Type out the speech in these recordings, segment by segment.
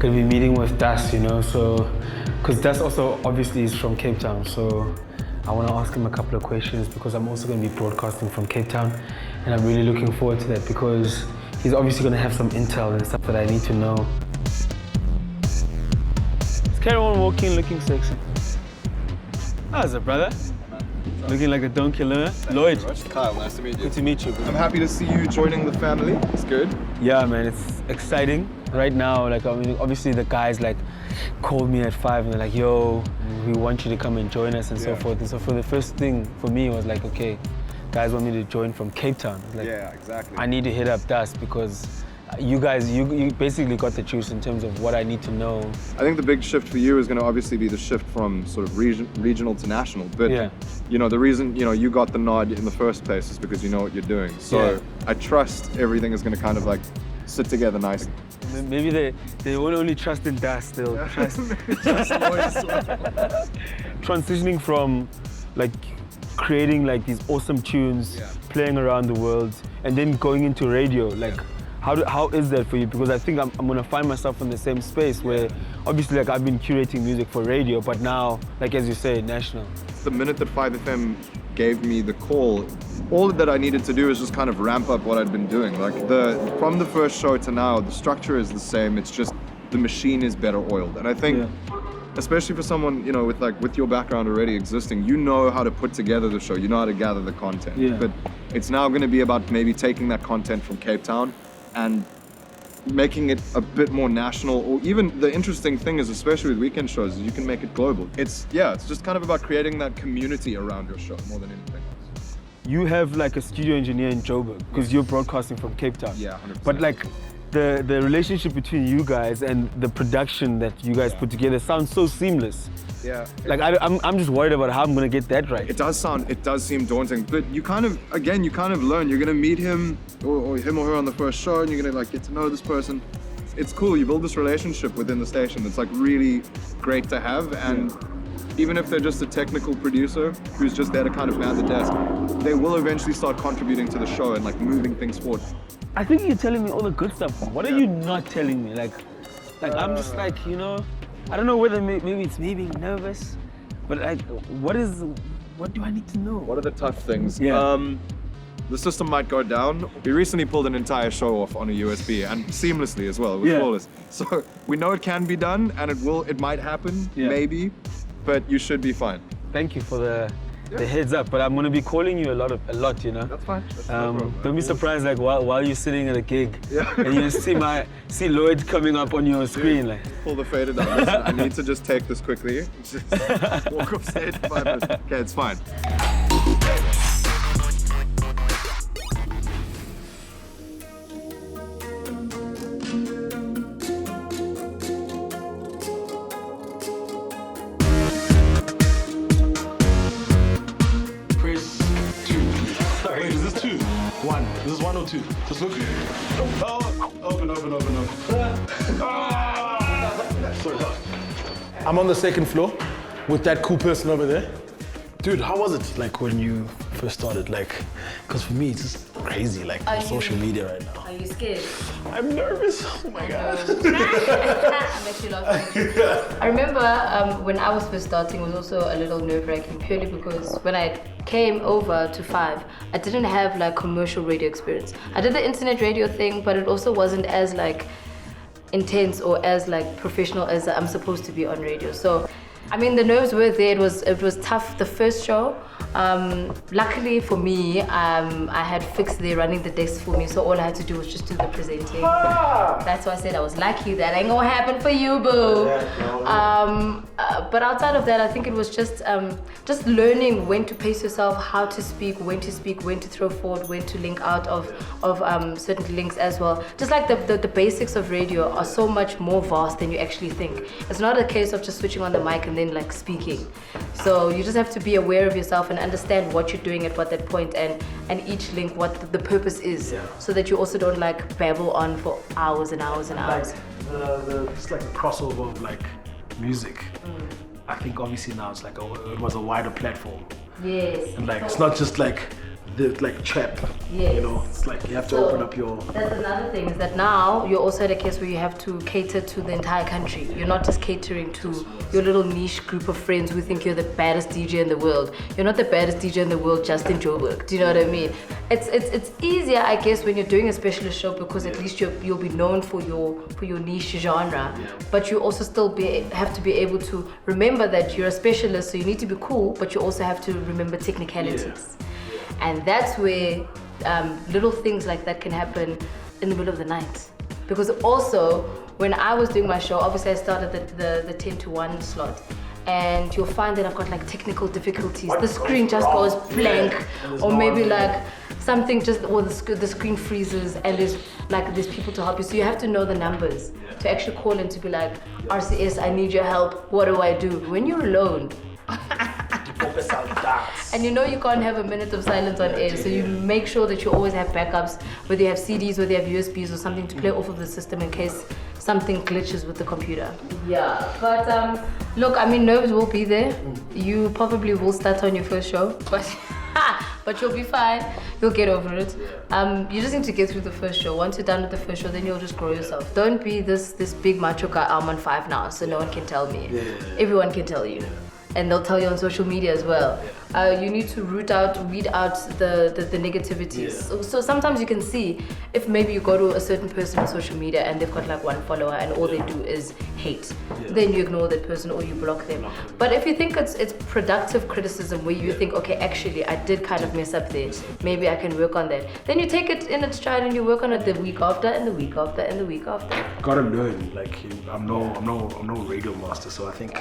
gonna be meeting with Das, you know, so because Das also obviously is from Cape Town, so I want to ask him a couple of questions because I'm also going to be broadcasting from Cape Town, and I'm really looking forward to that because he's obviously going to have some intel and stuff that I need to know. Is Cameron walking looking sexy? How's it, brother? Looking like a donkey learner. Loyd. Kyle, nice to meet you. Good to meet you, bro. I'm happy to see you joining the family. It's good. Yeah, man, it's exciting. Right now, like, I mean, obviously the guys like called me at 5 and they're like, yo, we want you to come and join us and so forth. And so for the first thing for me was like, okay, guys want me to join from Cape Town. Like, yeah, exactly. I need to hit up Das because you guys, you basically got the juice in terms of what I need to know. I think the big shift for you is going to obviously be the shift from sort of regional to national. But, you know, the reason, you know, you got the nod in the first place is because you know what you're doing. So I trust everything is going to kind of like sit together nicely. Maybe they won't only trust in Das, they'll trust transitioning from like creating like these awesome tunes, playing around the world, and then going into radio. Like, how is that for you? Because I think I'm gonna find myself in the same space where obviously like I've been curating music for radio, but now, like as you say, national. The minute that 5FM gave me the call, all that I needed to do is just kind of ramp up what I'd been doing. Like from the first show to now, the structure is the same. It's just the machine is better oiled. And I think, especially for someone, you know, with your background already existing, you know how to put together the show. You know how to gather the content. But it's now going to be about maybe taking that content from Cape Town and making it a bit more national, or even the interesting thing is, especially with weekend shows, is you can make it global. It's just kind of about creating that community around your show more than anything else. You have like a studio engineer in Joburg because you're broadcasting from Cape Town. Yeah, 100%. But like the relationship between you guys and the production that you guys put together sounds so seamless. Yeah. Like I'm just worried about how I'm gonna get that right. It does seem daunting, but you kind of learn. You're gonna meet him or him or her on the first show, and you're gonna like get to know this person. It's cool. You build this relationship within the station that's like really great to have, and even if they're just a technical producer who's just there to kind of man the desk, they will eventually start contributing to the show and like moving things forward. I think you're telling me all the good stuff. What are you not telling me? Like I'm just like, you know, I don't know whether maybe it's me being nervous, but like, what do I need to know? What are the tough things? The system might go down. We recently pulled an entire show off on a USB and seamlessly as well. It was flawless. So we know it can be done, and it might happen, maybe, but you should be fine. Thank you for the heads up, but I'm gonna be calling you a lot, you know. That's fine. That's no problem. Don't be surprised, like while you're sitting at a gig, and you see Loyd coming up on your screen, like. Pull the fader down. Listen, I need to just take this quickly. Just walk off stage 5 minutes. Okay, it's fine. This is 1 or 2. Just look. Oh, open. Sorry. I'm on the second floor with that cool person over there. Dude, how was it like when you first started? Like, because for me, it's just crazy, like social media right now. Are you scared? I'm nervous. Oh my God. I'm actually laughing. I remember when I was first starting, it was also a little nerve-wracking purely because when I came over to 5, I didn't have like commercial radio experience. I did the internet radio thing, but it also wasn't as like intense or as like professional as I'm supposed to be on radio. So, I mean, the nerves were there. It was tough the first show. Luckily for me, I had Fix there running the desk for me, so all I had to do was just do the presenting. That's why I said I was lucky. That ain't gonna happen for you, boo. But outside of that, I think it was just learning when to pace yourself, how to speak, when to throw forward, when to link out of certain links as well. Just like the basics of radio are so much more vast than you actually think. It's not a case of just switching on the mic and then like speaking. So you just have to be aware of yourself and understand what you're doing at what that point and each link, what the purpose is, so that you also don't like babble on for hours and hours and hours. It's like a crossover of like music. I think obviously now it's like it was a wider platform. Yes. And like it's not just like the like trap. Yes. You know, it's like you have to So, open up your. That's another thing, is that now you're also at a case where you have to cater to the entire country. You're not just catering to your little niche group of friends who think you're the baddest DJ in the world. You're not the baddest DJ in the world just in Joburg. Do you know what I mean? It's easier, I guess, when you're doing a specialist show, because at least you'll be known for your niche genre. But you also still have to be able to remember that you're a specialist, so you need to be cool, but you also have to remember technicalities. And that's where little things like that can happen in the middle of the night. Because also, when I was doing my show, obviously I started the 10 to 1 slot. And you'll find that I've got like technical difficulties. The screen just goes blank, or maybe like something just, or the screen freezes, and there's people to help you. So you have to know the numbers to actually call in to be like, RCS, I need your help. What do I do? When you're alone, and you know you can't have a minute of silence on air, so you make sure that you always have backups, whether you have CDs, whether you have USBs or something to play off of the system in case something glitches with the computer. Yeah, but look, I mean, nerves will be there. You probably will start on your first show, but you'll be fine. You'll get over it. You just need to get through the first show. Once you're done with the first show, then you'll just grow yourself. Don't be this big macho guy. I'm on 5 now, so no one can tell me. Everyone can tell you. And they'll tell you on social media as well. You need to weed out the negativities. So sometimes you can see if maybe you go to a certain person on social media and they've got like 1 follower and all they do is hate. Then you ignore that person or you block them. But if you think it's productive criticism where you think, okay, actually I did kind of mess up there, maybe I can work on that, then you take it in its stride and you work on it the week after and the week after and the week after. Gotta learn. Like I'm no radio master, so I think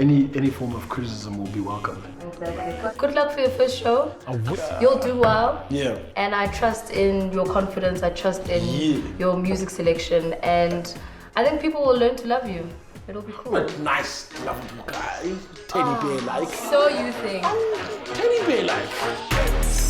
any form of criticism will be welcome. Exactly. Good luck for your first show. I would. You'll do well. Yeah. And I trust in your confidence. I trust in your music selection, and I think people will learn to love you. It'll be cool. But nice, lovable guy, teddy bear like. So you think? Teddy bear like.